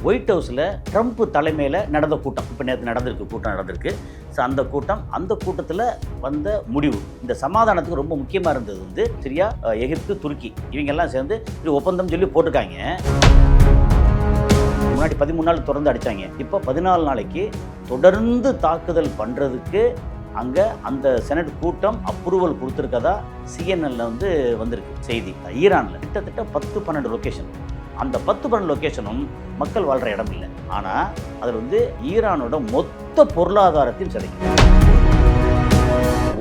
White ஹவுஸில் Trump தலைமையில் நடந்த கூட்டம், இப்போ நேற்று கூட்டம் நடந்திருக்கு. ஸோ அந்த கூட்டத்தில் வந்த முடிவு இந்த சமாதானத்துக்கு ரொம்ப முக்கியமாக இருந்தது வந்து சிரியா, எகிப்து, துருக்கி இவங்கெல்லாம் சேர்ந்து இது ஒப்பந்தம் சொல்லி போட்டிருக்காங்க. முன்னாடி 13 நாள் தொடர்ந்து அடித்தாங்க. இப்போ 14 நாளைக்கு தொடர்ந்து தாக்குதல் பண்ணுறதுக்கு அங்கே அந்த செனட் கூட்டம் அப்ரூவல் கொடுத்துருக்கதா சிஎன்எல்ல வந்து வந்திருக்கு செய்தி. ஈரானில் கிட்டத்தட்ட 10-12 லொக்கேஷன், அந்த 10-12 லொக்கேஷனும் மக்கள் வாழ்கிற இடம் இல்லை. ஆனால் அதில் வந்து ஈரானோட மொத்த பொருளாதாரத்தையும் சிதைக்கும்.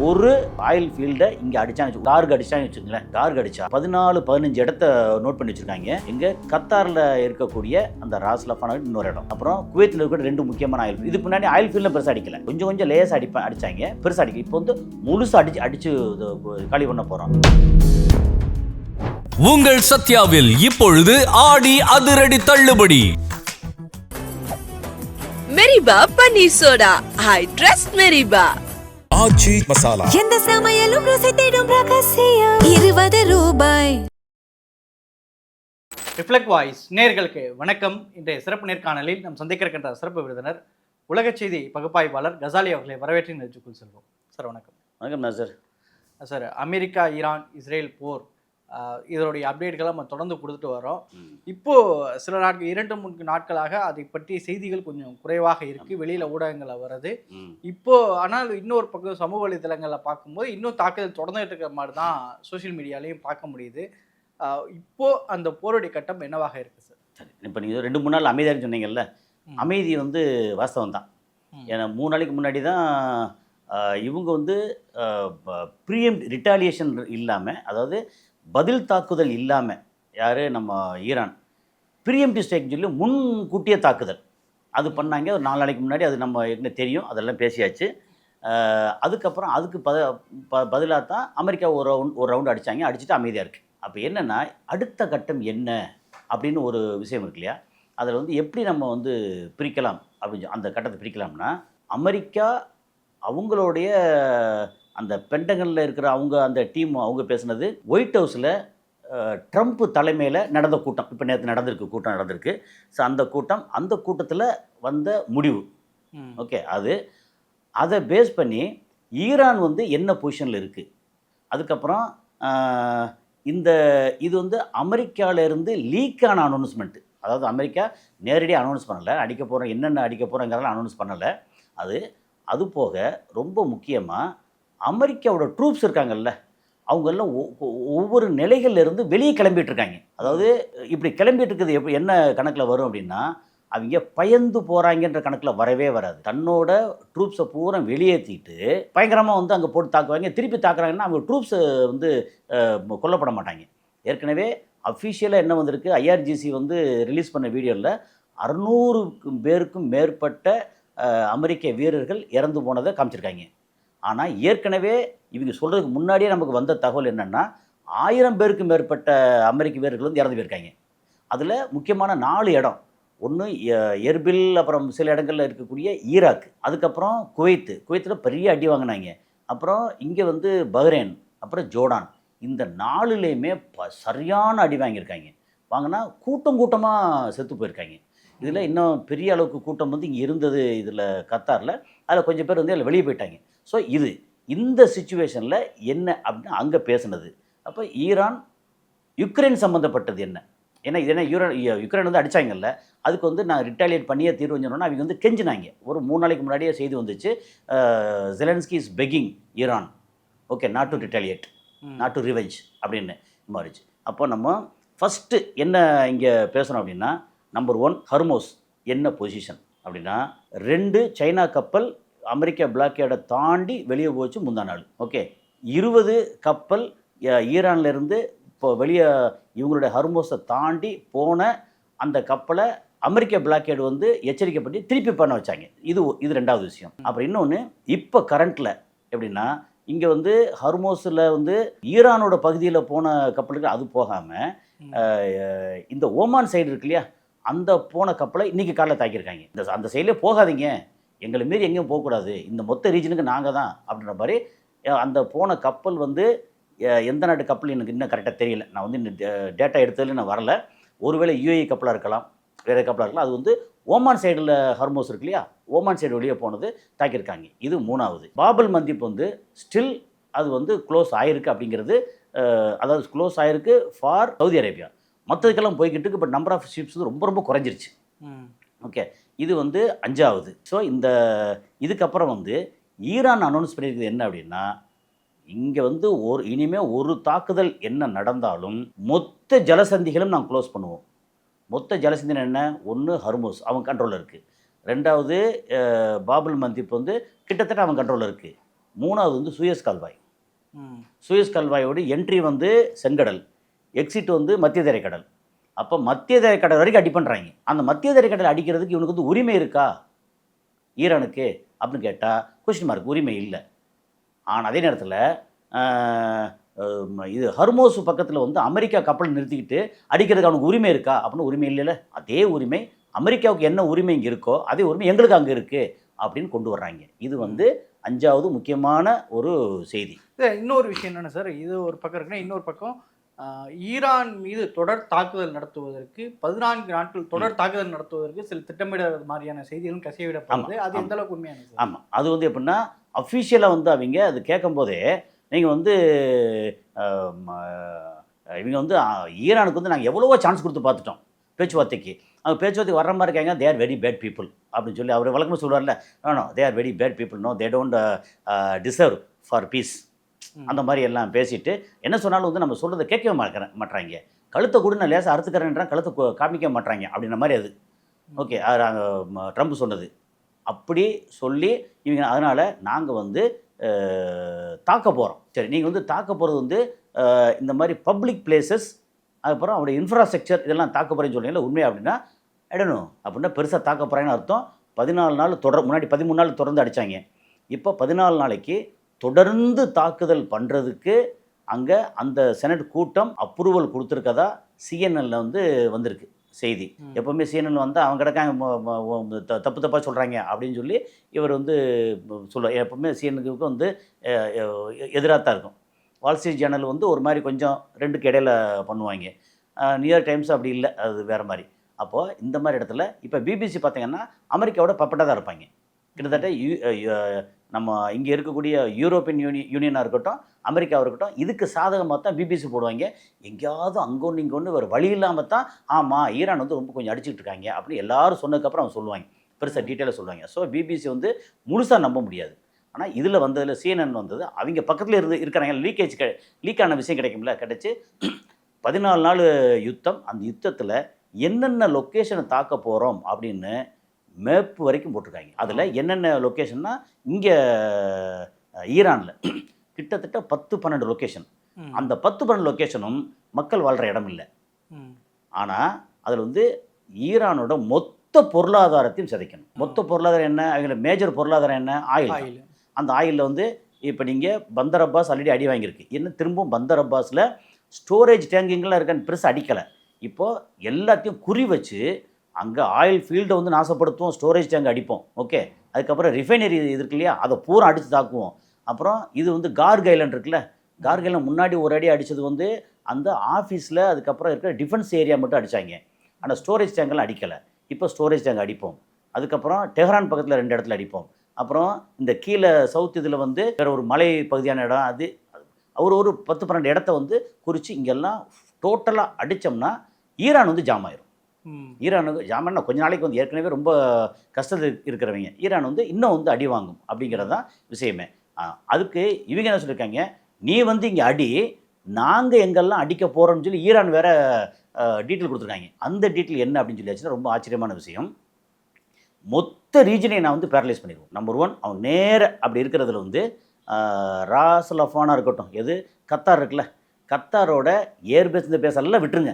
ஒரு ஆயில் ஃபீல்டை இங்கே அடிச்சாங்க, கார்கு அடிச்சாங்க வச்சுங்களேன். கார்கு அடிச்சா 14-15 இடத்த நோட் பண்ணி வச்சிருக்காங்க. இங்கே கத்தாரில் இருக்கக்கூடிய அந்த ராஸ்லஃபான இன்னொரு இடம், அப்புறம் குவைத்தில் இருக்கிற 2 முக்கியமான ஆயில் ஃபீல்டு. இதுக்கு முன்னாடி ஆயில் ஃபீல்டில் பெருசாக அடிக்கல, கொஞ்சம் லேஸ் அடிச்சாங்க, பெருசாக அடிக்கல. இப்போ வந்து முழுசாக அடிச்சு காலி பண்ண போகிறோம். உங்கள் சத்யாவில் இப்பொழுது ஆடி அதிரடி தள்ளுபடி. மெரிபா பன்னீர் சோடா, ஐ ட்ரஸ்ட் மெரிபா. ஆச்சி மசாலா, எந்த சமையலும் ருசி தேடும் ரகசியம். 20 ரூபாய். ரிஃப்ளெக்ட் வாய்ஸ் நேயர்களுக்கு வணக்கம். இன்றைய சிறப்பு நேர்காணலில் நாம் சந்திக்கின்ற சிறப்பு விருந்தினர் உலக செய்தி பகுப்பாய்வாளர் கசாலி அவர்களை வரவேற்று நிகழ்ச்சிக்குள் செல்வோம். சார் வணக்கம். வணக்கம் sir. Sir, America, Iran, Israel போர், இதனுடைய அப்டேட்களை நம்ம தொடர்ந்து கொடுத்துட்டு வரோம். இப்போது சில 2-3 நாட்களாக அதை பற்றிய செய்திகள் கொஞ்சம் குறைவாக இருக்குது, வெளியில் ஊடகங்களில் வருது. இப்போது ஆனால் இன்னொரு பக்கம் சமூக வலைதளங்களில் பார்க்கும்போது இன்னும் தாக்குதல் தொடர்ந்துட்டு இருக்கிற மாதிரி தான் சோஷியல் மீடியாலையும் பார்க்க முடியுது. இப்போது அந்த போருடைய கட்டம் என்னவாக இருக்குது சார்? சரி, இப்போ நீங்கள் 2-3 நாள் அமைதியாக சொன்னீங்கல்ல, அமைதி வந்து வாஸ்தவம் தான். ஏன்னா 3 நாளைக்கு முன்னாடி தான் இவங்க வந்து ரிட்டாலியேஷன் இல்லாமல், அதாவது பதில் தாக்குதல் இல்லாமல், யார் நம்ம ஈரான் ப்ரீஎம்ப்டிவ் ஸ்ட்ரைக் சொல்லி முன்கூட்டிய தாக்குதல் அது பண்ணாங்க. ஒரு 4 நாளைக்கு முன்னாடி, அது நம்ம என்ன தெரியும், அதெல்லாம் பேசியாச்சு. அதுக்கப்புறம் அதுக்கு பதிலாக தான் அமெரிக்கா ஒரு ரவுண்டு அடித்தாங்க, அடிச்சுட்டு அமைதியாக இருக்குது. அப்போ என்னென்னா அடுத்த கட்டம் என்ன அப்படின்னு ஒரு விஷயம் இருக்கு இல்லையா, அதில் வந்து எப்படி நம்ம வந்து பிரிக்கலாம் அப்படின்னு, அந்த கட்டத்தை பிரிக்கலாம்னா, அமெரிக்கா அவங்களுடைய அந்த பென்டகனில் இருக்கிற அந்த டீம் அவங்க பேசுனது ஒயிட் ஹவுஸில் ட்ரம்ப் தலைமையில் நடந்த கூட்டம், இப்போ நேற்று கூட்டம் நடந்திருக்கு. ஸோ அந்த கூட்டத்தில் வந்த முடிவு, ஓகே, அதை பேஸ் பண்ணி ஈரான் வந்து என்ன பொசிஷனில் இருக்குது. அதுக்கப்புறம் இது வந்து அமெரிக்காவிலேருந்து லீக்கான அனௌன்ஸ்மெண்ட்டு, அதாவது அமெரிக்கா நேரடியாக அனௌன்ஸ் பண்ணலை, என்னென்ன அடிக்க போகிறோங்கிறதெல்லாம் அனௌன்ஸ் பண்ணலை. அது போக ரொம்ப முக்கியமாக அமெரிக்காவோட ட்ரூப்ஸ் இருக்காங்கல்ல, அவங்கெல்லாம் ஒவ்வொரு நிலைகள்லேருந்து வெளியே கிளம்பிட்டு இருக்காங்க. அதாவது இப்படி கிளம்பிட்டு இருக்குது எப்படி என்ன கணக்கில் வரும் அப்படின்னா, அவங்க பயந்து போகிறாங்கன்ற கணக்கில் வரவே வராது. தன்னோட ட்ரூப்ஸை பூரா வெளியேற்றிட்டு பயங்கரமாக வந்து அங்கே போட்டு தாக்குவாங்க. திருப்பி தாக்குறாங்கன்னா அவங்க ட்ரூப்ஸை வந்து கொல்லப்பட மாட்டாங்க. ஏற்கனவே அஃபிஷியலாக என்ன வந்திருக்கு, ஐஆர்ஜிசி வந்து ரிலீஸ் பண்ண வீடியோவில் 600 பேருக்கும் மேற்பட்ட அமெரிக்க வீரர்கள் இறந்து போனதை காமிச்சிருக்காங்க. ஆனால் ஏற்கனவே இவங்க சொல்கிறதுக்கு முன்னாடியே நமக்கு வந்த தகவல் என்னென்னா 1000 பேருக்கு மேற்பட்ட அமெரிக்க வீரர்கள் வந்து இறந்து போயிருக்காங்க. அதில் முக்கியமான 4 இடம், ஒன்று எர்பில், அப்புறம் சில இடங்களில் இருக்கக்கூடிய ஈராக், அதுக்கப்புறம் குவைத்தில் பெரிய அடி வாங்கினாங்க, அப்புறம் இங்கே வந்து பஹ்ரைன், அப்புறம் ஜோர்டான். இந்த 4லேயுமே சரியான அடி வாங்கியிருக்காங்க. வாங்கினா கூட்டமாக செத்து போயிருக்காங்க. இதில் இன்னும் பெரிய அளவுக்கு கூட்டம் வந்து இங்கே இருந்தது இதில் கத்தாரில், அதில் கொஞ்சம் பேர் வந்து அதில் வெளியே போயிட்டாங்க. ஸோ இந்த சிச்சுவேஷனில் என்ன அப்படின்னு அங்கே பேசுனது. அப்போ ஈரான் யுக்ரைன் சம்மந்தப்பட்டது என்ன, ஏன்னா இது என்ன யுக்ரைன் வந்து அடித்தாங்கல்ல, அதுக்கு வந்து நான் ரிட்டாலியேட் பண்ணியே தீர்வுன்னு சொன்னோன்னா அவங்க வந்து கெஞ்சினாங்க. ஒரு 3 நாளைக்கு முன்னாடியே செய்தி வந்துச்சு, Zelensky is begging Iran, okay, not to retaliate, not to revenge அப்படின்னு மாறிச்சு. அப்போ நம்ம ஃபஸ்ட்டு என்ன இங்கே பேசணும் அப்படின்னா, நம்பர் 1 ஹர்மோஸ் என்ன பொசிஷன் அப்படின்னா, 2 சைனா கப்பல் அமெரிக்கா பிளாக்கேடை தாண்டி வெளியே போச்சு முந்தா நாள், ஓகே. 20 கப்பல் ஈரான்லேருந்து இப்போ வெளியே இவங்களுடைய ஹர்மோஸை தாண்டி போன அந்த கப்பலை அமெரிக்கா பிளாக்கேடு வந்து எச்சரிக்கை பண்ணி திருப்பி பண்ண வச்சாங்க. இது 2வது விஷயம். அப்புறம் இன்னொன்று, இப்போ கரண்ட்டில் எப்படின்னா, இங்கே வந்து ஹர்மோஸில் வந்து ஈரானோட பகுதியில் போன கப்பலுக்கு அது போகாமல் இந்த ஓமான் சைடு இருக்கு இல்லையா, அந்த போன கப்பலை இன்றைக்கி காலையில் தாக்கியிருக்காங்க. அந்த சைட்லேயே போகாதீங்க, எங்களை மீறி எங்கேயும் போகக்கூடாது, இந்த மொத்த ரீஜனுக்கு நாங்கள் தான் அப்படின்ற மாதிரி அந்த போன கப்பல் வந்து எந்த நாட்டு கப்பல் எனக்கு இன்னும் கரெக்டாக தெரியல, நான் வந்து இந்த டேட்டா எடுத்ததில் நான் வரல. ஒருவேளை யுஏஇ கப்பலாக இருக்கலாம், வேறு கப்பலாக இருக்கலாம். அது வந்து ஓமான் சைடில் ஹர்மோஸ் இருக்கு இல்லையா, ஓமான் சைடு வெளியே போனது தாக்கியிருக்காங்க. இது 3வது. பாபல் மந்திப் வந்து ஸ்டில் அது வந்து க்ளோஸ் ஆயிருக்கு அப்படிங்கிறது, அதாவது க்ளோஸ் ஆயிருக்கு ஃபார் சவுதி அரேபியா. மற்றதுக்கெல்லாம் போய்கிட்டு இருக்கு. பட் நம்பர் ஆஃப் ஷிப்ஸ் வந்து ரொம்ப ரொம்ப குறைஞ்சிருச்சு. ஓகே, இது வந்து 5வது. ஸோ இந்த இதுக்கப்புறம் வந்து ஈரான் அனௌன்ஸ் பண்ணியிருக்கிறது என்ன அப்படின்னா, இங்கே வந்து இனிமேல் ஒரு தாக்குதல் என்ன நடந்தாலும் மொத்த ஜலசந்திகளும் நாங்கள் க்ளோஸ் பண்ணுவோம். மொத்த ஜலசந்தின் என்ன, ஒன்று ஹர்மோஸ் அவன் கண்ட்ரோலில் இருக்குது, 2வது பாபுல் மந்திப் வந்து கிட்டத்தட்ட அவன் கண்ட்ரோலில் இருக்குது, 3வது வந்து சூயஸ் கால்வாய். சூயஸ் கால்வாயோடு என்ட்ரி வந்து செங்கடல், எக்ஸிட் வந்து மத்திய தரைக்கடல். அப்போ மத்திய தரைக்கடல் வரைக்கும் அடி பண்ணுறாங்க. அந்த மத்திய தரைக்கடல் அடிக்கிறதுக்கு இவனுக்கு வந்து உரிமை இருக்கா ஈரானுக்கு அப்படின்னு கேட்டால் கொஸ்டின் மார்க், உரிமை இல்லை. ஆனால் அதே நேரத்தில் இது ஹர்மோஸ் பக்கத்தில் வந்து அமெரிக்கா கப்பல் நிறுத்திக்கிட்டு அடிக்கிறதுக்கு அவனுக்கு உரிமை இருக்கா அப்படின்னு உரிமை இல்லைல்ல. அதே உரிமை அமெரிக்காவுக்கு என்ன உரிமை இங்கே இருக்கோ அதே உரிமை எங்களுக்கு அங்கே இருக்குது அப்படின்னு கொண்டு வர்றாங்க. இது வந்து 5வது முக்கியமான ஒரு செய்தி. இன்னொரு விஷயம் என்னென்ன சார், இது ஒரு பக்கம் இருக்குன்னா இன்னொரு பக்கம் ஈரான் மீது தொடர் தாக்குதல் நடத்துவதற்கு 14 நாட்கள் தொடர் தாக்குதல் நடத்துவதற்கு சில திட்டமிடுறது மாதிரியான செய்திகளும் கசியவிடப்படுது. அது எந்த அளவுக்கு உண்மையான? ஆமாம், அது வந்து எப்படின்னா அஃபிஷியலாக வந்து அவங்க அது கேட்கும் போதே நீங்கள் வந்து இவங்க வந்து ஈரானுக்கு வந்து நாங்கள் எவ்வளவோ சான்ஸ் கொடுத்து பார்த்துட்டோம் பேச்சுவார்த்தைக்கு. அவங்க பேச்சுவார்த்தைக்கு வர்ற மாதிரி இருக்காங்க, they are very bad people அப்படின்னு சொல்லி அவர் வழக்கமாக சொல்லுவார்ல. No they are very bad people, no they don't deserve for peace. அந்த மாதிரி எல்லாம் பேசிட்டு என்ன சொன்னாலும் வந்து நம்ம சொல்கிறத கேட்கவே மாட்டுறாங்க. கழுத்தை கூட நான் லேசாக அறுத்துக்கிறேன்றான், கழுத்தை காமிக்க மாட்டுறாங்க அப்படின்ற மாதிரி அது. ஓகே, ட்ரம்ப் சொன்னது அப்படி சொல்லி இவங்க அதனால் நாங்கள் வந்து தாக்க போகிறோம். சரி, நீங்கள் வந்து தாக்க போகிறது வந்து இந்த மாதிரி பப்ளிக் பிளேசஸ், அதுக்கப்புறம் அவருடைய இன்ஃப்ராஸ்ட்ரக்சர் இதெல்லாம் தாக்க போகிறேன்னு சொல்லுவீங்களா, உண்மையாக அப்படின்னா இடணும் அப்படின்னா பெருசாக தாக்க போகிறாங்கன்னு அர்த்தம். 14 நாள் முன்னாடி 13 நாள் தொடர்ந்து அடித்தாங்க. இப்போ 14 நாளைக்கு தொடர்ந்து தாக்குதல் பண்ணுறதுக்கு அங்கே அந்த செனட் கூட்டம் அப்ரூவல் கொடுத்துருக்கதா சிஎன்எல்ல வந்து வந்திருக்கு செய்தி. எப்போவுமே சிஎன்எல் வந்தால் அவங்க கிடக்காங்க தப்பு தப்பாக சொல்கிறாங்க அப்படின்னு சொல்லி இவர் வந்து எப்போவுமே சிஎன்எலுக்கு வந்து எதிராக தான் இருக்கும். வால் ஸ்ட்ரீட் ஜேர்னல் வந்து ஒரு மாதிரி கொஞ்சம் ரெண்டுக்கு இடையில பண்ணுவாங்க. நியூயார்க் டைம்ஸ் அப்படி இல்லை, அது வேறு மாதிரி. அப்போது இந்த மாதிரி இடத்துல இப்போ பிபிசி பார்த்தீங்கன்னா அமெரிக்காவோட பப்பட்டாக தான் இருப்பாங்க. கிட்டத்தட்ட நம்ம இங்கே இருக்கக்கூடிய யூரோப்பியன் யூனியனாக இருக்கட்டும், அமெரிக்காவாக இருக்கட்டும், இதுக்கு சாதகமாக தான் பிபிசி போடுவாங்க. எங்கேயாவது அங்கே ஒன்று இங்கே ஒன்று வேறு வழி இல்லாமல் தான் ஆமாம் ஈரான் வந்து ரொம்ப கொஞ்சம் அடிச்சுட்டு இருக்காங்க அப்படின்னு எல்லாரும் சொன்னதுக்கப்புறம் அவங்க சொல்லுவாங்க, பெருசாக டீட்டெயிலாக சொல்லுவாங்க. ஸோ பிபிசி வந்து முழுசாக நம்ப முடியாது. ஆனால் இதில் வந்ததில் சிஎன்என் வந்தது அவங்க பக்கத்தில் இருக்கிறாங்க, லீக்கான விஷயம் கிடைக்கும்ல, கிடச்சி 14 நாள் யுத்தம். அந்த யுத்தத்தில் என்னென்ன லொக்கேஷனை தாக்க போகிறோம் அப்படின்னு மேப் வரைக்கும் போட்டிருக்காங்க. அதில் என்னென்ன லொக்கேஷன்னா இங்கே ஈரானில் கிட்டத்தட்ட 10-12 லொக்கேஷன். அந்த 10-12 லொக்கேஷனும் மக்கள் வாழ்கிற இடம் இல்லை. ஆனால் அதில் வந்து ஈரானோட மொத்த பொருளாதாரத்தையும் சிதைக்கணும். மொத்த பொருளாதாரம் என்ன, அவங்களோட மேஜர் பொருளாதாரம் என்ன, ஆயில். அந்த ஆயிலில் வந்து இப்போ நீங்கள் பந்தர் அப்பாஸ் ஆல்ரெடி அடி வாங்கியிருக்கு. இன்னும் திரும்பவும் பந்தர் அப்பாஸில் ஸ்டோரேஜ் டேங்கிங்லாம் இருக்கான்னு பெருசாக அடிக்கலை. இப்போது எல்லாத்தையும் குறி வச்சு அங்கே ஆயில் ஃபீல்டை வந்து நாசப்படுத்துவோம், ஸ்டோரேஜ் டேங்க் அடிப்போம். ஓகே, அதுக்கப்புறம் ரிஃபைனரி இது இருக்கு இல்லையா, அதை பூரா அடித்து தாக்குவோம். அப்புறம் இது வந்து கார்க் ஐலண்ட் இருக்குல்ல, கார்க் ஐலண்ட் முன்னாடி ஒரு அடி அடித்தது வந்து அந்த ஆஃபீஸில் அதுக்கப்புறம் இருக்கிற டிஃபென்ஸ் ஏரியா மட்டும் அடித்தாங்க. ஆனால் ஸ்டோரேஜ் டேங்கெல்லாம் அடிக்கலை. இப்போ ஸ்டோரேஜ் டேங்க் அடிப்போம். அதுக்கப்புறம் டெஹ்ரான் பக்கத்தில் 2 இடத்துல அடிப்போம். அப்புறம் இந்த கீழே சவுத் இதில் வந்து வேறு ஒரு மலை பகுதியான இடம், அது ஒரு 10-12 இடத்த வந்து குறித்து இங்கெல்லாம் டோட்டலாக அடித்தோம்னா ஈரான் வந்து ஜாம் ஆயிரும். ஈரானுக்கு ஜாமான்னா கொஞ்ச நாளைக்கு வந்து ஏற்கனவே ரொம்ப கஷ்டத்தில் இருக்கிறவங்க, ஈரான் வந்து இன்னும் வந்து அடி வாங்கும் அப்படிங்கிறது தான் விஷயமே. அதுக்கு இவங்க என்ன சொல்லியிருக்காங்க, நீ வந்து இங்கே அடி, நாங்கள் எங்கெல்லாம் அடிக்க போகிறோம்னு சொல்லி ஈரான் வேறு டீட்டெயில் கொடுத்துருக்காங்க. அந்த டீட்டெயில் என்ன அப்படின்னு சொல்லியாச்சுன்னா ரொம்ப ஆச்சரியமான விஷயம். மொத்த ரீஜனை நான் வந்து பேரலைஸ் பண்ணிடுவோம். நம்பர் 1, அவங்க நேர அப்படி இருக்கிறதுல வந்து ராஸ் லஃபானாக இருக்கட்டும், எது கத்தார் இருக்குல்ல, கத்தாரோட ஏர்பேஸ் இந்த பேசெல்லாம் விட்டுருங்க.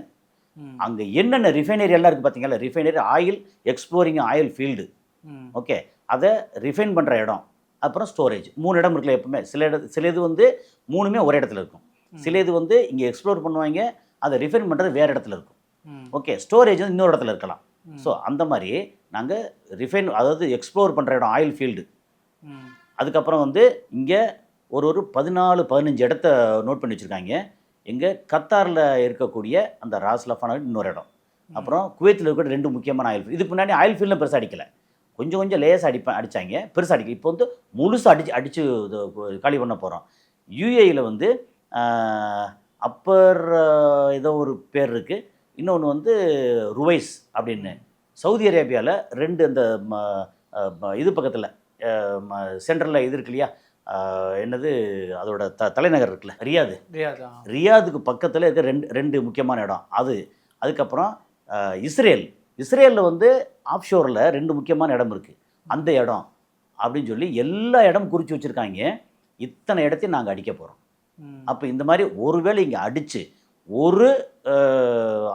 அங்கே என்னென்ன ரிஃபைனரி எல்லாம் இருக்குது பார்த்தீங்களா, refinery oil exploring oil field. Okay, அதை ரிஃபைன் பண்ணுற இடம், அப்புறம் ஸ்டோரேஜ் 3 இடம் இருக்குல்ல. எப்பவுமே சில இது வந்து 3மே ஒரே இடத்துல இருக்கும். சில இது வந்து இங்கே எக்ஸ்ப்ளோர் பண்ணுவாங்க, அதை ரிஃபைன் பண்ணுறது வேறு இடத்துல இருக்கும். ஓகே, ஸ்டோரேஜ் வந்து இன்னொரு இடத்துல இருக்கலாம். ஸோ அந்த மாதிரி நாங்கள் அதாவது எக்ஸ்ப்ளோர் பண்ணுற இடம் ஆயில் ஃபீல்டு. அதுக்கப்புறம் வந்து இங்கே ஒரு 14-15 இடத்த நோட் பண்ணி வச்சுருக்காங்க. எங்கே கத்தாரில் இருக்கக்கூடிய அந்த ராஸ் லஃபானா இன்னொரு இடம். அப்புறம் குவைத்தில் இருக்கிற 2 முக்கியமான ஆயில் ஃபீல்டு. இதுக்கு முன்னாடி ஆயில் ஃபீல்டில் பெருசாக அடிக்கலை, கொஞ்சம் கொஞ்சம் லேஸாக அடித்தாங்க, பெருசாக அடிக்கல. இப்போ வந்து முழுசாக அடித்து காலி பண்ண போகிறோம். யூஏயில் வந்து அப்பர் ஏதோ ஒரு பேர் இருக்குது, இன்னொன்று வந்து ருவைஸ் அப்படின்னு. சவுதி அரேபியாவில் 2 அந்த இது பக்கத்தில் சென்ட்ரலில் இது இருக்கு இல்லையா, என்னது அதோட தலைநகர் இருக்குல்ல, ரியாதுக்கு பக்கத்தில் இருக்க 2 முக்கியமான இடம் அது. அதுக்கப்புறம் இஸ்ரேலில் வந்து ஆஃப்ஷோரில் 2 முக்கியமான இடம் இருக்குது, அந்த இடம் அப்படின்னு சொல்லி எல்லா இடம் குறித்து வச்சுருக்காங்க. இத்தனை இடத்தையும் நாங்கள் அடிக்க போகிறோம். அப்போ இந்த மாதிரி ஒருவேளை இங்கே அடித்து ஒரு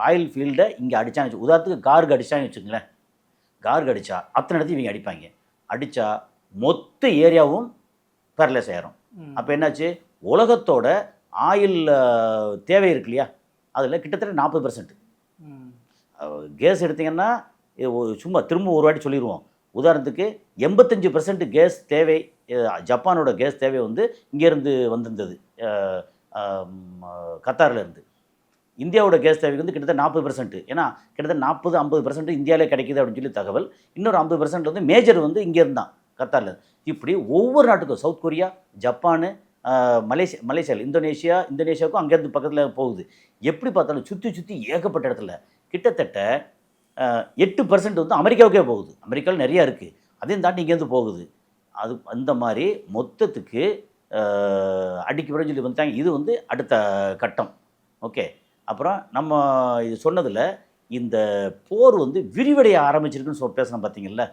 ஆயில் ஃபீல்டை இங்கே அடித்தான்னு உதாரணத்துக்கு கார்கு அடித்தான்னு வச்சுக்கங்களேன், கார்கு அடித்தா அத்தனை இடத்தையும் இவங்க அடிப்பாங்க. அடித்தா மொத்த ஏரியாவும் பேரலைஸ் ஆயிரும். அப்போ என்னாச்சு, உலகத்தோட ஆயில் தேவை இருக்கு இல்லையா, அதில் கிட்டத்தட்ட 40%. கேஸ் எடுத்திங்கன்னா சும்மா திரும்ப ஒரு வாட்டி சொல்லிடுவோம். உதாரணத்துக்கு 85% கேஸ் தேவை, ஜப்பானோட கேஸ் தேவை வந்து இங்கேருந்து வந்திருந்தது, கத்தார்லேருந்து. இந்தியாவோட கேஸ் தேவைக்கு வந்து கிட்டத்தட்ட 40%. ஏன்னா கிட்டத்தட்ட 40-50% இந்தியாவிலே கிடைக்குது அப்படின்னு சொல்லி தகவல். இன்னொரு 50% வந்து மேஜர் வந்து இங்கேருந்து தான், கத்தாரில். இப்படி ஒவ்வொரு நாட்டுக்கும், சவுத் கொரியா, ஜப்பானு, மலேசியாவில், இந்தோனேஷியாவுக்கும் அங்கேருந்து பக்கத்தில் போகுது. எப்படி பார்த்தாலும் சுற்றி ஏகப்பட்ட இடத்துல கிட்டத்தட்ட 8% வந்து அமெரிக்காவுக்கே போகுது. அமெரிக்காவில் நிறையா இருக்குது, அதையும் தாண்டி இங்கேருந்து போகுது. அது அந்த மாதிரி மொத்தத்துக்கு அடிக்கப்படும் சொல்லி வந்துட்டாங்க. இது வந்து அடுத்த கட்டம். ஓகே, அப்புறம் நம்ம இது சொன்னதில் இந்த போர் வந்து விரிவடைய ஆரம்பிச்சிருக்குன்னு பேசணும் பார்த்தீங்கல்ல.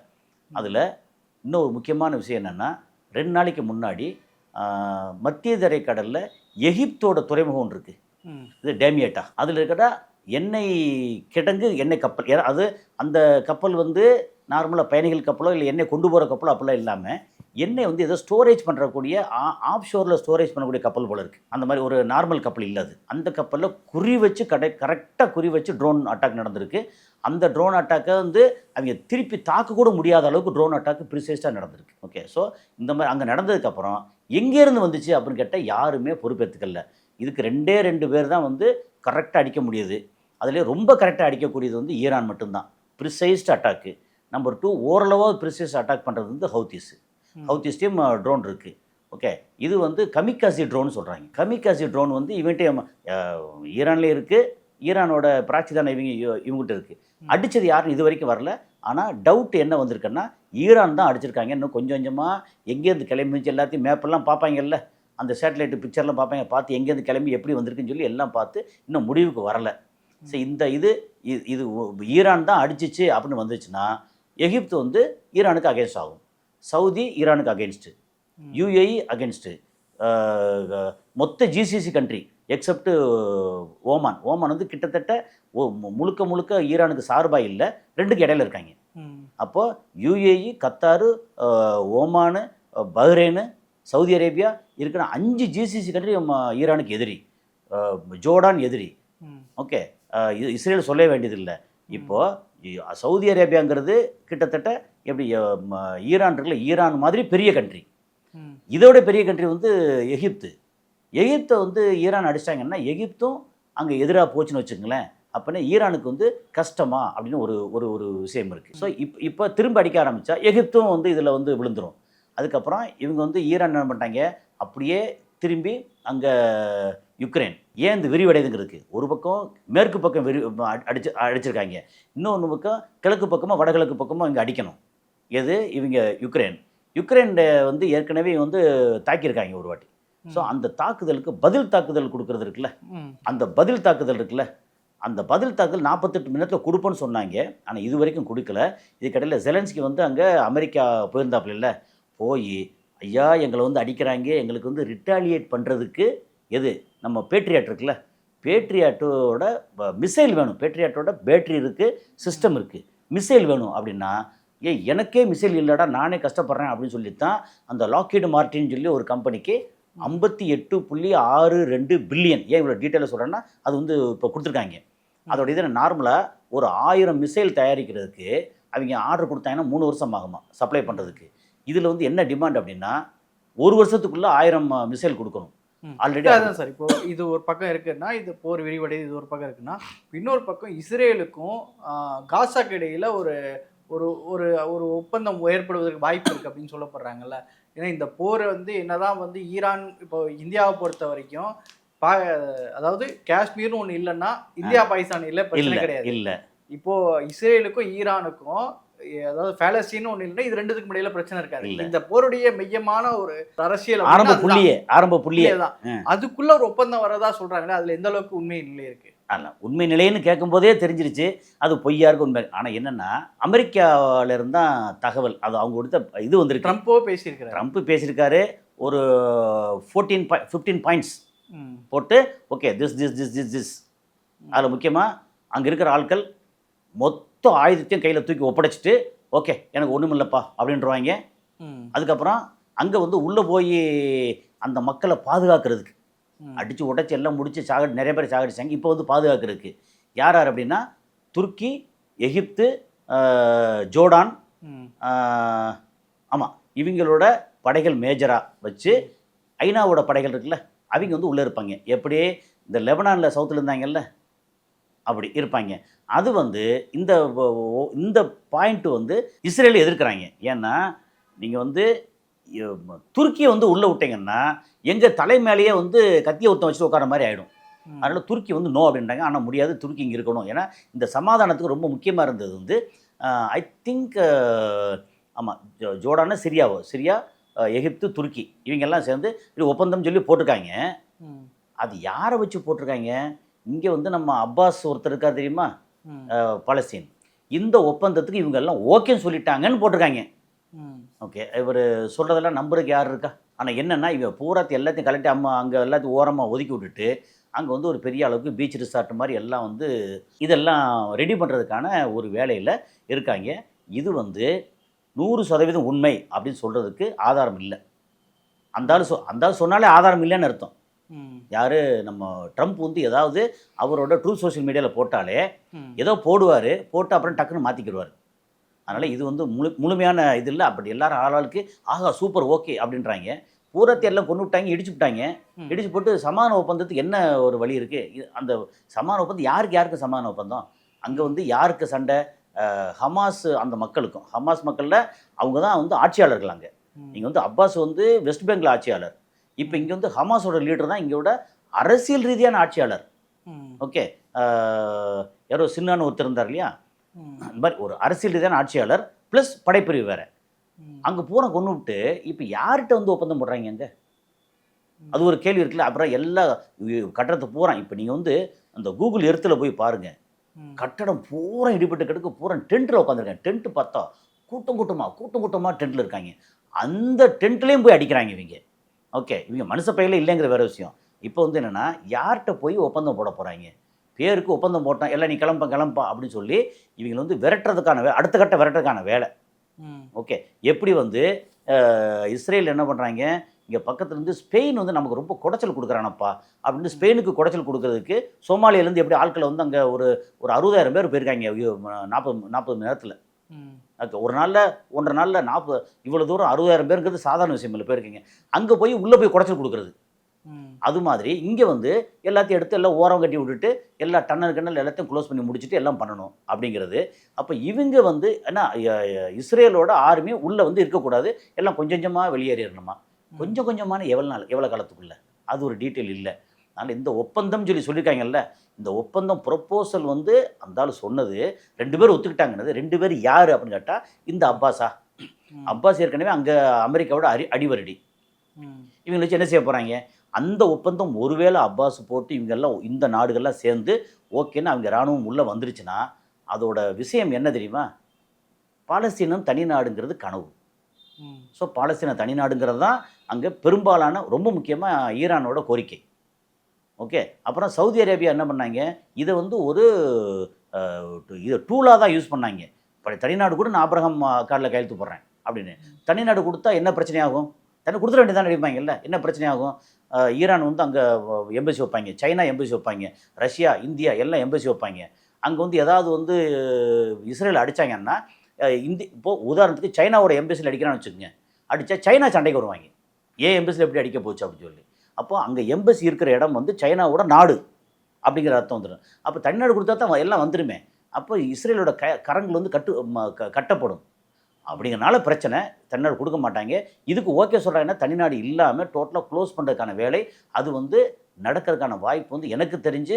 அதில் இன்னொரு முக்கியமான விஷயம் என்னென்னா, 2 நாளைக்கு முன்னாடி மத்திய தரைக்கடலில் எகிப்தோட துறைமுகம் ஒன்று இருக்குது, இது டேமியேட்டா. அதில் இருக்கிற எண்ணெய் கிடங்கு, எண்ணெய் கப்பல், அது அந்த கப்பல் வந்து நார்மலாக பயணிகள் கப்பலோ இல்லை எண்ணெய் கொண்டு போகிற கப்பலோ அப்படிலாம் இல்லாமல் எண்ணெய் வந்து ஏதோ ஸ்டோரேஜ் பண்ணுறக்கூடிய ஆஃப் ஷோரில் ஸ்டோரேஜ் பண்ணக்கூடிய கப்பல் போல் இருக்குது. அந்த மாதிரி ஒரு நார்மல் கப்பல் இல்லை அது. அந்த கப்பலில் குறி வச்சு கரெக்டாக குறி வச்சு ட்ரோன் அட்டாக் நடந்திருக்கு. அந்த ட்ரோன் அட்டாக்கை வந்து அவங்க திருப்பி தாக்க கூட முடியாத அளவுக்கு ட்ரோன் அட்டாக்கு ப்ரிசைஸாக நடந்திருக்கு. ஓகே, ஸோ இந்த மாதிரி அங்கே நடந்ததுக்கப்புறம் எங்கேருந்து வந்துச்சு அப்படின்னு கேட்டால் யாருமே பொறுப்பேற்றுக்கல. இதுக்கு 2 பேர் தான் வந்து கரெக்டாக அடிக்க முடியுது. அதிலே ரொம்ப கரெக்டாக அடிக்கக்கூடியது வந்து ஈரான் மட்டும்தான், ப்ரிசைஸ்டு அட்டாக்கு. நம்பர் 2 ஓரளவாக ப்ரிசைஸ் அட்டாக் பண்ணுறது வந்து ஹவுத்திஸ்டையும் ட்ரோன் இருக்குது. ஓகே, இது வந்து கமிகாசி ட்ரோன் சொல்கிறாங்க. கமிகாசி ட்ரோன் வந்து இவன்ட்டே ஈரான்லேயே இருக்குது, ஈரானோட பிராட்சி தானே இவங்ககிட்ட இருக்குது. அடித்தது யாருன்னு இது வரைக்கும் வரல. ஆனால் டவுட் என்ன வந்திருக்குன்னா, ஈரான் தான் அடிச்சிருக்காங்க. இன்னும் கொஞ்சம் கொஞ்சமாக எங்கேருந்து கிளம்பிச்சு எல்லாத்தையும் மேப்பெல்லாம் பார்ப்பாங்கல்ல, அந்த சேட்டலைட்டு பிக்சர்லாம் பார்ப்பாங்க, பார்த்து எங்கேருந்து கிளம்பி எப்படி வந்திருக்குன்னு சொல்லி எல்லாம் பார்த்து இன்னும் முடிவுக்கு வரலை. ஸோ இந்த இது ஈரான் தான் அடிச்சிச்சு அப்படின்னு வந்துச்சுன்னா எகிப்து வந்து ஈரானுக்கு அகேன்ஸ்ட் ஆகும், சவுதி ஈரானுக்கு அகேன்ஸ்ட்டு, யூஏஇ அகேன்ஸ்ட்டு, மொத்த ஜிசிசி கண்ட்ரி எக்ஸப்ட் ஓமான் வந்து கிட்டத்தட்ட முழுக்க ஈரானுக்கு சார்பாக இல்லை, 2க்கு இடையில இருக்காங்க. அப்போது UAE, Qatar, Oman, Bahrain, Saudi Arabia இருக்கிற 5 ஜிசிசி கண்ட்ரி ஈரானுக்கு எதிரி, ஜோர்டான் எதிரி. ஓகே, இஸ்ரேல் சொல்ல வேண்டியதில்லை. இப்போது சவுதி அரேபியாங்கிறது கிட்டத்தட்ட எப்படி ஈரான் இருக்குல்ல, ஈரான் மாதிரி பெரிய கண்ட்ரி. இதோட பெரிய கண்ட்ரி வந்து எகிப்தை வந்து ஈரான் அடிச்சிட்டாங்கன்னா எகிப்தும் அங்கே எதிராக போச்சுன்னு வச்சுங்களேன். அப்படின்னா ஈரானுக்கு வந்து கஷ்டமா அப்படின்னு ஒரு விஷயம் இருக்குது. ஸோ இப்போ திரும்ப அடிக்க ஆரம்பித்தா எகிப்தும் வந்து இதில் வந்து விழுந்துடும். அதுக்கப்புறம் இவங்க வந்து ஈரான் என்ன பண்ணிட்டாங்க, அப்படியே திரும்பி அங்கே யுக்ரைன் ஏன் இந்த விரிவடைதுங்கிறதுக்கு ஒரு பக்கம் மேற்கு பக்கம் அடிச்சிருக்காங்க, இன்னொன்று பக்கம் கிழக்கு பக்கமாக வடகிழக்கு பக்கமாக இங்கே அடிக்கணும். எது இவங்க யுக்ரைன் வந்து ஏற்கனவே வந்து தாக்கியிருக்காங்க ஒரு வாட்டி. ஸோ அந்த தாக்குதலுக்கு பதில் தாக்குதல் கொடுக்கறது இருக்குல்ல, அந்த பதில் தாக்குதல் 48 நிமிடத்தில் கொடுப்போன்னு சொன்னாங்க. ஆனால் இது வரைக்கும் கொடுக்கல. இதுக்கடையில் ஜெலன்ஸ்கி வந்து அங்கே அமெரிக்கா போயிருந்தாப்புல இல்லை, போய் ஐயா எங்களை வந்து அடிக்கிறாங்க, எங்களுக்கு வந்து ரிட்டாலியேட் பண்ணுறதுக்கு நம்ம பேட்ரியாட் இருக்குல்ல, பேட்ரியாட்டோட மிசைல் வேணும், பேட்ரியாட்டோட பேட்ரி இருக்குது, சிஸ்டம் இருக்குது, மிசைல் வேணும் அப்படின்னா, எனக்கே மிசைல் இல்லைடா நானே கஷ்டப்படுறேன் அப்படின்னு சொல்லித்தான் அந்த லாக்ஹீட் மார்ட்டின்னு சொல்லி ஒரு கம்பெனிக்கு 58.62 பில்லியன், ஏன் இவ்வளோ டீட்டெயிலாக சொல்கிறேன்னா அது வந்து இப்போ கொடுத்துருக்காங்க. அதோட இதில் நார்மலாக ஒரு 1000 மிசைல் தயாரிக்கிறதுக்கு அவங்க ஆர்டர் கொடுத்தாங்கன்னா 3 வருஷம் ஆகுமா சப்ளை பண்ணுறதுக்கு. இதில் வந்து என்ன டிமாண்ட் அப்படின்னா 1 வருஷத்துக்குள்ளே 1000 மிசைல் கொடுக்கணும். ஆல்ரெடி அதான் சார், இப்போ இது ஒரு பக்கம் இருக்குன்னா, இது போர் விரிவடையுது, இது ஒரு பக்கம் இருக்குன்னா, இன்னொரு பக்கம் இஸ்ரேலுக்கும் காசாக்கு இடையில ஒரு ஒரு ஒரு ஒரு ஒப்பந்தம் ஏற்படுவதற்கு வாய்ப்பு இருக்கு அப்படின்னு சொல்லப்படுறாங்கல்ல. ஏன்னா இந்த போர் வந்து என்னதான் வந்து ஈரான் இப்போ இந்தியாவை பொறுத்த வரைக்கும் பா அதாவது காஷ்மீர்னு ஒன்று இல்லைன்னா இந்தியா பாகிஸ்தான் இல்லை, பிரச்சனை கிடையாது. இல்லை இப்போ இஸ்ரேலுக்கும் ஈரானுக்கும் அதாவது பாலஸ்தீன் ஒன்று இல்லைன்னா இது ரெண்டுத்துக்கு இடையில பிரச்சனை இருக்காது. இந்த போருடைய மையமான ஒரு அரசியல் ஆரம்ப புள்ளியே தான். அதுக்குள்ள ஒரு ஒப்பந்தம் வரதா சொல்றாங்களே, அதுல எந்த அளவுக்கு உண்மை நிலை இருக்கு? அல்ல, உண்மை நிலைன்னு கேட்கும்போதே தெரிஞ்சிருச்சு அது பொய்யா இருக்கு உண்மை. ஆனால் என்னன்னா அமெரிக்காவில இருந்தால் தகவல் அது அவங்க கொடுத்த இது வந்திருக்கு. ட்ரம்ப் பேசியிருக்காரு. ஒரு 15 பாயிண்ட்ஸ் போட்டு ஓகே திஸ் அதில் முக்கியமாக அங்கே இருக்கிற ஆட்கள் மொத்த ஆயுதத்தையும் கையில் தூக்கி ஒப்படைச்சிட்டு ஓகே எனக்கு ஒன்றும் இல்லைப்பா அப்படின்றவாங்க. அதுக்கப்புறம் அங்கே வந்து உள்ளே போய் அந்த மக்களை பாதுகாக்கிறதுக்கு அடித்து உடைச்சி எல்லாம் முடிச்சு நிறைய பேர் சாகடிச்சாங்க. இப்போ வந்து பாதுகாக்கிறதுக்கு யார் யார் அப்படின்னா துருக்கி, எகிப்து, ஜோர்டான், ஆமாம் இவங்களோட படைகள் மேஜராக வச்சு ஐநாவோட படைகள் இருக்குல்ல அவங்க வந்து உள்ளே இருப்பாங்க. எப்படியே இந்த லெபனானில் சவுத்தில் இருந்தாங்கல்ல அப்படி இருப்பாங்க. அது வந்து இந்த பாயிண்ட் வந்து இஸ்ரேல் எதிர்க்கிறாங்க. ஏன்னா நீங்கள் வந்து துருக்கியை வந்து உள்ளே விட்டீங்கன்னா எங்கள் தலை மேலேயே வந்து கத்தியை ஒருத்தம் வச்சுட்டு உட்கார மாதிரி ஆகிடும். அதனால் துருக்கி வந்து நோ அப்படின்றாங்க. ஆனால் முடியாது, துருக்கி இங்கே இருக்கணும். ஏன்னா இந்த சமாதானத்துக்கு ரொம்ப முக்கியமாக இருந்தது வந்து ஐ திங்க் ஆமாம் ஜோர்டானா சிரியா, எகிப்து, துருக்கி இவங்கெல்லாம் சேர்ந்து இப்படி ஒப்பந்தம் சொல்லி போட்டிருக்காங்க. அது யாரை வச்சு போட்டிருக்காங்க? இங்கே வந்து நம்ம அப்பாஸ் ஒருத்தர் இருக்கா தெரியுமா, பாலஸ்தீன். இந்த ஒப்பந்தத்துக்கு இவங்க எல்லாம் ஓகேன்னு சொல்லிட்டாங்கன்னு போட்டிருக்காங்க. ஓகே, இவர் சொல்கிறதெல்லாம் நம்புறதுக்கு யார் இருக்கா? ஆனால் என்னென்னா இவங்க பூராத்தி எல்லாத்தையும் கலெக்டி அங்கே எல்லாத்தையும் ஓரமாக ஒதுக்கி விட்டுட்டு அங்கே வந்து ஒரு பெரிய அளவுக்கு பீச் ரிசார்ட் மாதிரி எல்லாம் வந்து இதெல்லாம் ரெடி பண்ணுறதுக்கான ஒரு வேலையில் இருக்காங்க. இது வந்து 100% உண்மை அப்படின்னு சொல்கிறதுக்கு ஆதாரம் இல்லை. அந்த சொன்னாலே ஆதாரம் இல்லைன்னு அர்த்தம். யார் நம்ம ட்ரம்ப் வந்து ஏதாவது அவரோட ட்ரூ சோஷியல் மீடியாவில் போட்டாலே ஏதோ போட்டு அப்புறம் டக்குன்னு மாற்றிக்கிடுவார். அதனால் இது வந்து முழுமையான இது இல்லை. அப்படி எல்லாரும் ஆளாளுக்கு ஆகா சூப்பர் ஓகே அப்படின்றாங்க. பூரத்தை எல்லாம் கொண்டு விட்டாங்க, இடிச்சு போட்டு சமாதான ஒப்பந்தத்துக்கு என்ன ஒரு வழி இருக்குது? அந்த சமாதான ஒப்பந்தம் யாருக்கு சமாதான ஒப்பந்தம்? அங்கே வந்து யாருக்கு சண்டை? ஹமாஸ் அந்த மக்களுக்கும். ஹமாஸ் மக்களில் அவங்க தான் வந்து ஆட்சியாளர்கள். அங்கே நீங்கள் வந்து அப்பாஸ் வந்து வெஸ்ட் பெங்கால் ஆட்சியாளர். இப்போ இங்கே வந்து ஹமாஸோட லீடர் தான் இங்கோட அரசியல் ரீதியான ஆட்சியாளர். ஓகே, யாரோ சின்னான்னு ஒருத்தர் இருந்தார் இல்லையா, அந்த மாதிரி ஒரு அரசியல் ரீதியான ஆட்சியாளர் ப்ளஸ் படைப்பிரிவு வேறு. அங்கே பூரா கொண்டு விட்டு இப்போ யார்கிட்ட வந்து ஒப்பந்தம் போடுறாங்க அங்கே? அது ஒரு கேள்வி இருக்குல்ல. அப்புறம் எல்லா கட்டடத்தை பூரா இப்போ நீங்கள் வந்து அந்த கூகுள் எர்த்தில் போய் பாருங்கள், கட்டடம் பூரா இடிபட்டு கிடக்கு, பூரா டென்ட்டில் உட்காந்துருக்காங்க. டென்ட்டு பார்த்தா கூட்டமாக டென்ட்டில் இருக்காங்க. அந்த டென்ட்லேயும் போய் அடிக்கிறாங்க இவங்க. ஓகே, இவங்க மனுஷ பையில இல்லைங்கிற வேறு விஷயம். இப்போ வந்து என்னென்னா யார்கிட்ட போய் ஒப்பந்தம் போட போகிறாங்க? பேருக்கு ஒப்பந்தம் போட்டான் எல்லாம் நீ கிளம்பா அப்படின்னு சொல்லி இவங்க வந்து விரட்டுறதுக்கான அடுத்த கட்ட விரட்டுறதுக்கான வேலை. ஓகே, எப்படி வந்து இஸ்ரேல் என்ன பண்ணுறாங்க, இங்கே பக்கத்துலேருந்து ஸ்பெயின் வந்து நமக்கு ரொம்ப குடைச்சல் கொடுக்குறானப்பா அப்படின்னு ஸ்பெயினுக்கு குடைச்சல் கொடுக்கறதுக்கு சோமாலியாலேருந்து எப்படி ஆட்களை வந்து அங்கே ஒரு 60,000 பேர் போயிருக்காங்க 40 மணி நேரத்தில். ஒரு நாளில் 1.5 நாளில் 40 இவ்வளோ தூரம் 60,000 பேருங்கிறது சாதாரண விஷயம் இல்லை. போயிருக்கீங்க அங்கே போய் உள்ளே போய் குடைச்சல் கொடுக்குறது. அது மாதிரி இங்கே வந்து எல்லாத்தையும் எடுத்து எல்லாம் ஓரம் கட்டி விட்டுட்டு எல்லா டன்னல் எல்லாத்தையும் க்ளோஸ் பண்ணி முடிச்சுட்டு எல்லாம் பண்ணணும் அப்படிங்கிறது. அப்போ இவங்க வந்து என்ன இஸ்ரேலோட ஆர்மி உள்ளே வந்து இருக்கக்கூடாது, எல்லாம் கொஞ்சமாக வெளியேறிடணுமா? கொஞ்சமான எவ்வளோ காலத்துக்குள்ள? அது ஒரு டீட்டெயில் இல்லை. அதனால் இந்த ஒப்பந்தம் சொல்லியிருக்காங்கல்ல, இந்த ஒப்பந்தம் ப்ரொப்போசல் வந்து அந்த சொன்னது 2 பேர் ஒத்துக்கிட்டாங்கன்னது. 2 பேர் யார் அப்படின்னு கேட்டால் இந்த அப்பாஸ் ஏற்கனவே அங்கே அமெரிக்காவோட அடிவரடி. இவங்க வச்சு என்ன செய்ய போகிறாங்க? அந்த ஒப்பந்தம் ஒருவேளை அப்பாஸ் போட்டு இவங்கெல்லாம் இந்த நாடுகள்லாம் சேர்ந்து ஓகேன்னு அவங்க இராணுவம் உள்ளே வந்துருச்சுன்னா அதோட விஷயம் என்ன தெரியுமா? பாலஸ்தீனம் தனி நாடுங்கிறது கனவு. ஸோ பாலஸ்தீனம் தனி நாடுங்கிறது தான் அங்கே பெரும்பாலான ரொம்ப முக்கியமாக ஈரானோட கோரிக்கை. ஓகே, அப்புறம் சவுதி அரேபியா என்ன பண்ணாங்க, இதை வந்து ஒரு இதை டூலாக தான் யூஸ் பண்ணாங்க. இப்போ தனிநாடு கூட நான் ஆபிரகாம் கார்டில் கையெழுத்து போடுறேன் அப்படின்னு. தனிநாடு கொடுத்தா என்ன பிரச்சனையாகும்? தனி கொடுத்துட வேண்டியதான் நினைப்பாங்கல்ல, என்ன பிரச்சனையாகும்? ஈரான் வந்து அங்கே எம்பசி வைப்பாங்க, சைனா எம்பசி வைப்பாங்க, ரஷ்யா, இந்தியா எல்லாம் எம்பசி வைப்பாங்க. அங்கே வந்து ஏதாவது வந்து இஸ்ரேல் அடித்தாங்கன்னா இப்போது உதாரணத்துக்கு சைனாவோட எம்பசியில் அடிக்கிறான்னு வச்சுக்கோங்க, அடித்தா சைனா சண்டைக்கு வருவாங்க. ஏன் எம்பசியில் எப்படி அடிக்க போச்சு அப்படின்னு சொல்லி. அப்போ அங்கே எம்பசி இருக்கிற இடம் வந்து சைனாவோட நாடு அப்படிங்கிற அர்த்தம் வந்துடும். அப்போ தனிநாடு கொடுத்தா தான் எல்லாம் வந்துடுமே. அப்போ இஸ்ரேலோட கரங்கள் வந்து கட்டப்படும். அப்படிங்கிறனால பிரச்சனை. தனிநாடு கொடுக்க மாட்டாங்க. இதுக்கு ஓகே சொல்கிறாங்கன்னா தனிநாடு இல்லாமல் டோட்டலாக க்ளோஸ் பண்ணுறதுக்கான வேலை அது வந்து நடக்கிறதுக்கான வாய்ப்பு வந்து எனக்கு தெரிஞ்சு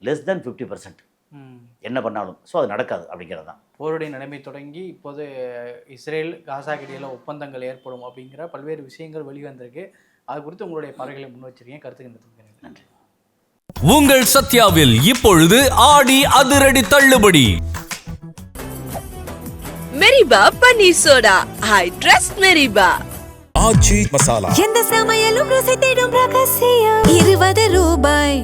லெஸ் தென் 50% என்ன பண்ணாலும். ஸோ அது நடக்காது அப்படிங்கிறது தான். போருடைய நிலைமை தொடங்கி இப்போது இஸ்ரேல் காசா இடையில ஒப்பந்தங்கள் ஏற்படும் அப்படிங்கிற பல்வேறு விஷயங்கள் வெளிவந்திருக்கு. அது குறித்து உங்களுடைய பார்வைகளை முன் வச்சிருக்கீங்க. கருத்துக்கு நன்றி. உங்கள் சத்யாவில் இப்பொழுது ஆடி அதிரடி தள்ளுபடி. மெரிபா பன்னீர் சோடா. I trust மெரிபா. ஆச்சி மசாலா. எந்த சமையலும் ருசி தேடும் ரகசியம் 20 ரூபாய்.